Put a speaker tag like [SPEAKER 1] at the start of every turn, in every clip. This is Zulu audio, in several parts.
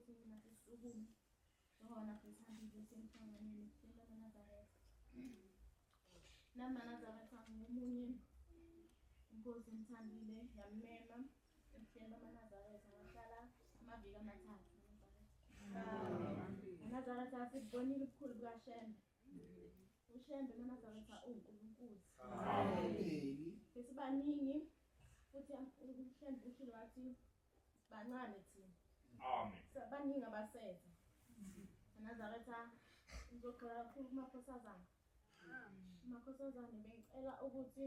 [SPEAKER 1] ukuthi nathi sisukume Johana besihambile semhlanganweni selaManazaretha. NaManazaretha ngomunye inkosi emthandile yamema emhlelo kaManazaretha wahlala amaviki amathathu uNazaretha asibonile ubukhulu bukaShembe. uShembe noNazaretha uNkulunkulu. Besibaningi futhi uShembe ushilo wathi bancane thina. Baningi abasetha. uNazaretha ngizoxoxa kakhulu kumakhosazana. Amakhosazana bengicela ukuthi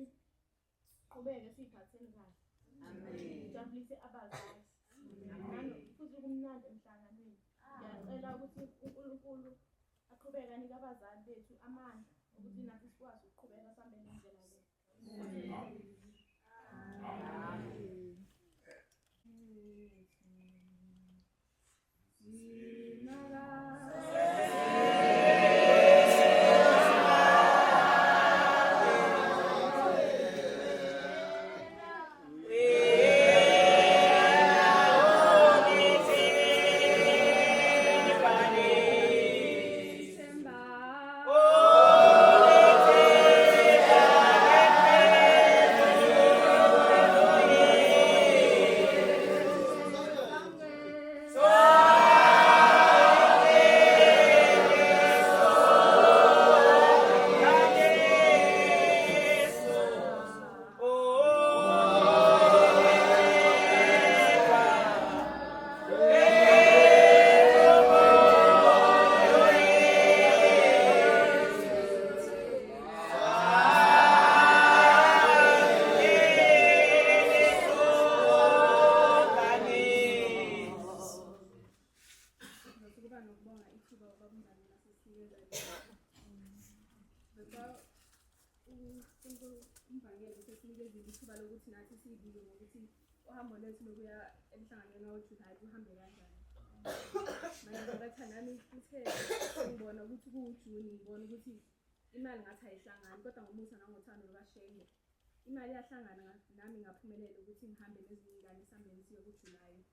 [SPEAKER 1] qhubeke siphatheni kahle. Jabulise abazali. Futhi kumnandi emhlanganweni. Ngiyacela ukuthi uNkulunkulu aqhubeke anike abazali bethu amandla ukuthi nathi sikwazi ukuqhubeka sihambe ngendlela le. Uhambo lethu lokuya emhlanganweni wawoJuly uhambe kanjani? Manazaretha nami kuthe ngibona ukuthi kuwuJuni ngibona ukuthi imali ngathi ayihlangani kodwa ngomusa nangothando lukaShembe imali yahlangana nami ngaphumelela ukuthi ngihambe nezinye izingane sihambeni siye kuJuly.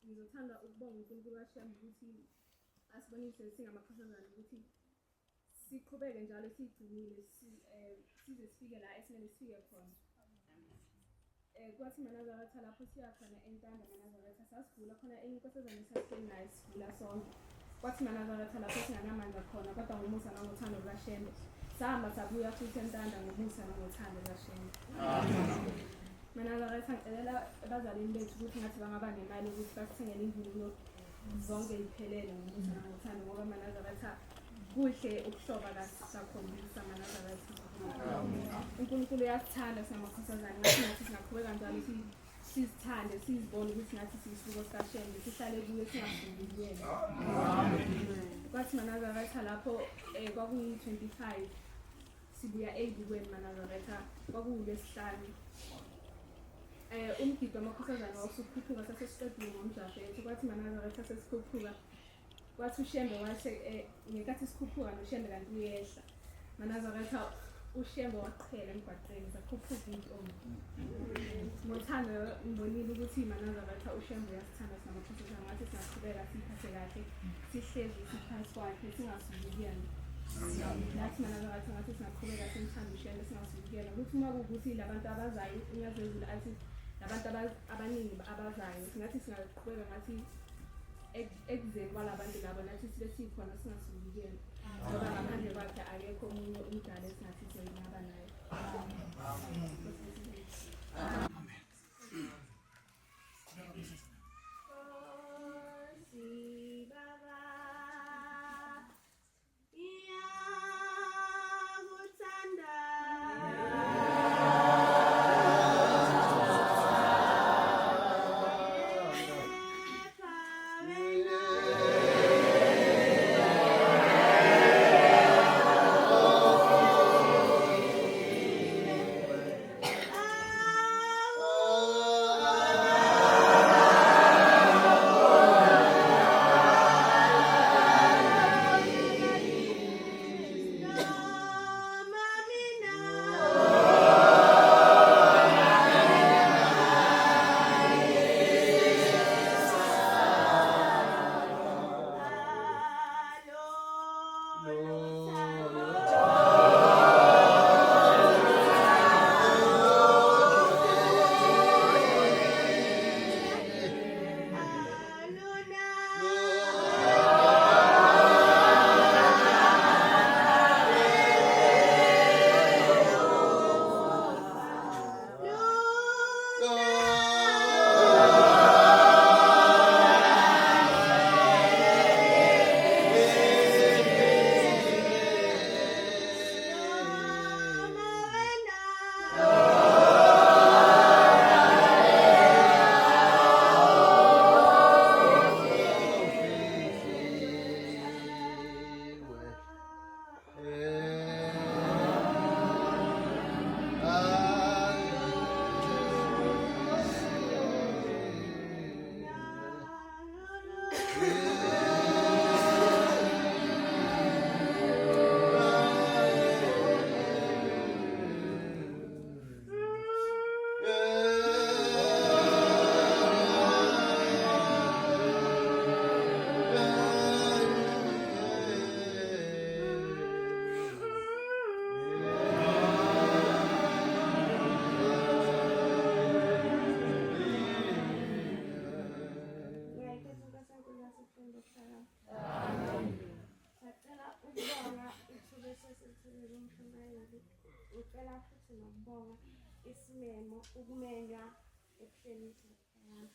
[SPEAKER 1] Ngizothanda ukubonga uNkulunkulu kaShembe ukuthi asibonise singamakhosazana ukuthi siqhubeke njalo sigcinile size sifike la esimele sifike khona. Kwathi Manazaretha lapho siya khona entanda Manazaretha sasivula khona inkosazana sasinayo sivula sonke. Kwathi Manazaretha lapho singanamandla khona kodwa ngomusa nangothando lukaShembe sahamba sabuya futhi entanda ngomusa nangothando lukaShembe. Manazaretha ngicela abazalini bethu ukuthi ngathi bangaba nemali ukuthi basithengele imvunulo zonke iphelele ngomusa nangothando ngoba Manazaretha kuhle ukuhloba kasikhombisa Manazaretha. uNkulunkulu uyasithanda singamakhosazana nathi singaqhubeka njalo sizithande sizibone ukuthi nathi siyisibuko sikaShembe sihlale kuye singafuni kuyena. Kwathi Manazaretha lapho kwakuyi-25 sibuya ey'bukweni Manazaretha kwakuwuLwesihlanu. Umgido wamakhosazana wawusukhuphuka sasesiqedile ngomJafethu. Kwathi Manazaretha sesikhuphuka kwathi uShembe washe ngenkathi sikhuphuka noShembe kanti uyehla. Manazaretha uShembe waqhela emgwaqeni sakhuphuka intombi. Ngothando ngibonile ukuthi Manazaretha uShembe uyasithanda singamakhosazana ngathi singaqhubeka siphathe kahle sihlezi siphansi kwakhe singasuki kuyena. Nathi Manazaretha ngathi singaqhubeka simthanda uShembe singasuki kuyena ukuthi uma kuwukuthi labantu abazayo unyazezulu athi labantu abaningi abazayo singathi singaqhubeka ngathi ekuzeni kwalabantu labo nathi sibe sikhona singasuki kuyena ngoba ngaphandle kwakhe akekho omunye umdala esingathi singaba naye.
[SPEAKER 2] isimemo ukumenywa ebuhleni yami.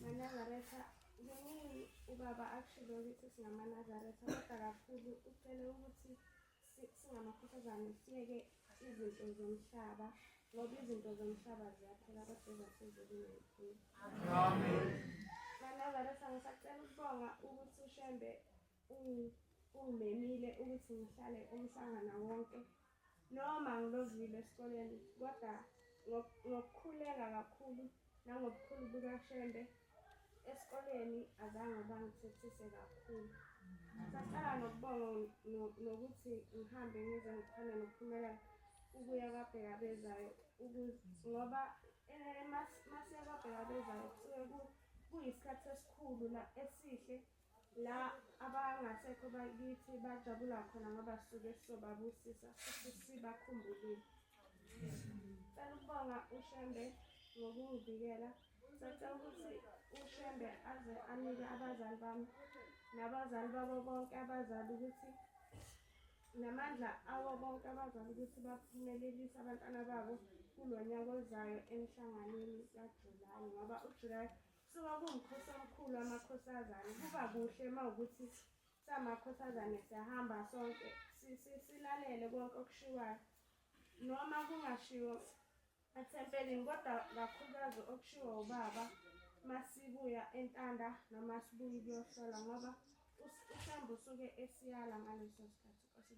[SPEAKER 2] MaNazaretha, kuningi ubaba akushilo ukuthi singamaNazaretha, kodwa kakhulu ucele ukuthi singamakhosazane siyeke izinto zomhlaba, ngoba izinto zomhlaba ziyaphela kodwa ezasezulwini ay'pheli. MaNazaretha, ngisacela ukubonga ukuthi uShembe ungimemile ukuthi ngihlale umhlangana wonke noma ngilozile esikoleni, kodwa ngokukhuleka kakhulu nangobukhulu bukaShembe esikoleni azange bangithethise kakhulu. Sacala nokubonga nokuthi ngihambe ngize ngikhane nokuphumelela ukuya kaBheka Bezayo ngoba masiya kaBheka Bezayo kusuke kuyisikhathi esikhulu esihle la abangasekho bakithi bajabula khona ngoba sisuke sizobabusisa futhi sibakhumbulile. Ngicela ukubonga uShembe ngokungivikela. Ngicela ukuthi uShembe aze anike abazali bami nabazali babo bonke abazali ukuthi namandla abo bonke abazali ukuthi baphumelelise abantwana babo kulo nyaka ozayo emhlanganweni kaJulayi, ngoba uJulayi kusuka kuwumkhosi omkhulu wamakhosazane. Kuba kuhle uma ukuthi samakhosazane siyahamba sonke silalele konke okushiwayo noma kungashiwo ethempelini, kodwa kakhulukazi okushiwo ubaba masibuya entanda noma sibuya ukuyohlola, ngoba uShembe usuke esiyala ngaleso sikhathi.